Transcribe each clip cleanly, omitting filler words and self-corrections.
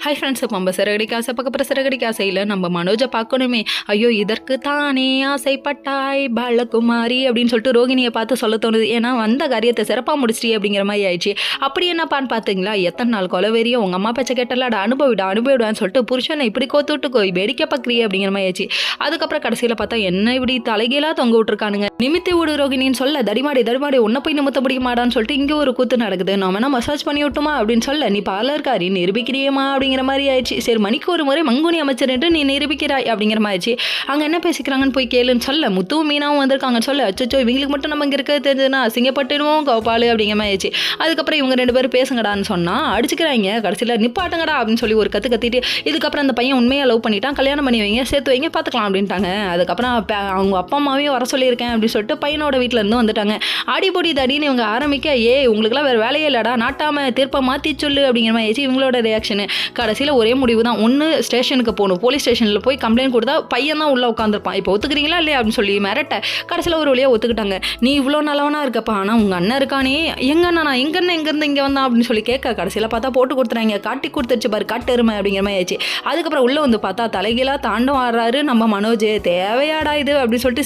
Hi friends, இப்போ நம்ம சிறகடிக்க ஆசை பார்க்க போகிற சிறகடிக்க ஆசையில் நம்ம மனோஜை பார்க்கணுமே. ஐயோ இதற்கு தானே ஆசைப்பட்டாய் பாலகுமாரி அப்படின்னு சொல்லிட்டு ரோகிணியை பார்த்து சொல்ல தோணுது. ஏன்னா வந்த காரியத்தை சிறப்பாக முடிச்சிட்டி அப்படிங்கிற மாதிரி ஆயிடுச்சு. அப்படி என்னப்பான்னு பார்த்தீங்களா, எத்தனை நாள் கொலவெறியும் உங்கள் அம்மா பேச்சை கேட்டலாட அனுபவிடான்னு சொல்லிட்டு புருஷனை இப்படி கோத்துட்டு வேடிக்கை பார்க்குறியே அப்படிங்கிற மாதிரி ஆயிடுச்சு. அதுக்கப்புறம் கடைசியில் பார்த்தா என்ன இப்படி தலைகீழாக தொங்க விட்டுருக்கானுங்க. நிமித்தி விடு ரோகிணின்னு சொல்ல, தடிமாடி உன்னை போய் நிமித்த முடியுமாடான்னு சொல்லிட்டு இங்கே ஒரு கூத்து நடக்குது. நம்ம வேணா மசாஜ் பண்ணி விட்டுமா அப்படின்னு சொல்ல, நீ பார்லர்காரி நிரூபிக்கிறியமா அப்படிங்கிற மாதிரி ஆயிடுச்சு. சரி, மணிக்கு ஒரு முறை மங்குனி அமைச்சர் என்று நீ நிரூபிக்கிறாய் அப்படிங்கிற மாதிரி ஆயிடுச்சு. அங்கே என்ன பேசிக்கிறாங்கன்னு போய் கேளுன்னு சொல்ல, முத்துவும் மீனாவும் வந்திருக்காங்கன்னு சொல்ல, அச்சோ இவங்களுக்கு மட்டும் நம்ம இங்கே இருக்க தெரிஞ்சதுன்னா சிங்கப்பட்டுடுவோம் கோபாலு அப்படிங்கிற மாதிரி ஆயிடுச்சு. அதுக்கப்புறம் இவங்க 2 பேரும் பேசுங்கடான்னு சொன்னால் அடிச்சுக்கிறாங்க. கடைசியில் நிப்பாட்டுங்கடா அப்படின்னு சொல்லி ஒரு கத்திட்டு, இதுக்கப்புறம் அந்த பையன் உண்மையாக லவ் பண்ணிட்டான், கல்யாணம் பண்ணி வைங்க, சேர்த்து வைங்க, பார்த்துக்கலாம் அப்படின்ட்டாங்க. அதுக்கப்புறம் அவங்க அப்பா அம்மாவையும் வர சொல்லியிருக்கேன் அப்படின்னு சொல்லிட்டு பையனோட வீட்டில் இருந்து வந்துட்டாங்க. அடிபொடி தடின்னு இவங்க ஆரம்பிக்க, உங்களுக்குலாம் வேறு வேலையே இல்லடா, நாட்டாம தீர்ப்பை மாற்றி சொல்லு அப்படிங்கிற மாதிரி ஆயிடுச்சு இவங்களோட ரியாக்ஷனு. கடைசியில் ஒரே முடிவு தான், ஒன்று ஸ்டேஷனுக்கு போகணும், போலீஸ் ஸ்டேஷனில் போய் கம்ப்ளைண்ட் கொடுத்தா பையன் தான் உள்ளே உட்காந்துருப்பான், இப்போ ஒத்துக்கிறீங்களா இல்லையா அப்படின்னு சொல்லி மிரட்ட கடைசியில் ஒரு வழியாக ஒத்துக்கிட்டாங்க. நீ இவ்வளோ நல்லவனா இருக்கப்பா, ஆனால் உங்கள் அண்ணன் இருக்கானே, எங்கண்ணா எங்கேருந்து இங்கே வந்தான் அப்படின்னு சொல்லி கேட்க கடைசியில் பார்த்தா போட்டு கொடுத்துறாங்க. காட்டி கொடுத்துருச்சு பாரு காட்டு எருமை அப்படிங்கிற மாதிரி ஆயிடுச்சு. அதுக்கப்புறம் உள்ளே வந்து பார்த்தா தலைகீழாக தாண்டும் ஆடுறாரு நம்ம மனோஜ். தேவையாடா இது அப்படின்னு சொல்லிட்டு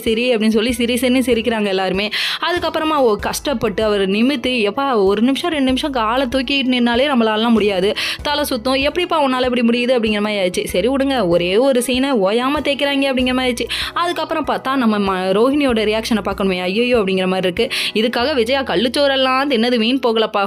சிரி அப்படின்னு சொல்லி சிரிக்கிறாங்க எல்லாருமே. அதுக்கப்புறமா கஷ்டப்பட்டு அவர் நிமித்து, எப்பா ஒரு நிமிஷம் 2 நிமிஷம் காலை தூக்கிட்டு நின்னாலே நம்மளாலாம் முடியாது, தலை சுத்தம், எப்படிப்பா உன்னால் எப்படி முடியுது அப்படிங்கிற மாதிரி ஆயிடுச்சு. சரி விடுங்க, ஒரே ஒரு சீனை ஓயாமல் தேய்க்கிறாங்க அப்படிங்கிற மாதிரி ஆயிடுச்சு. அதுக்கப்புறம் பார்த்தா நம்ம ரோஹிணியோட ரியாக்ஷனை பார்க்கணுமே, ஐயோ அப்படிங்கிற மாதிரி இருக்குது. இதுக்காக விஜயா கள்ளுச்சோரெல்லாம் தின்னது வீண் போகலப்பா.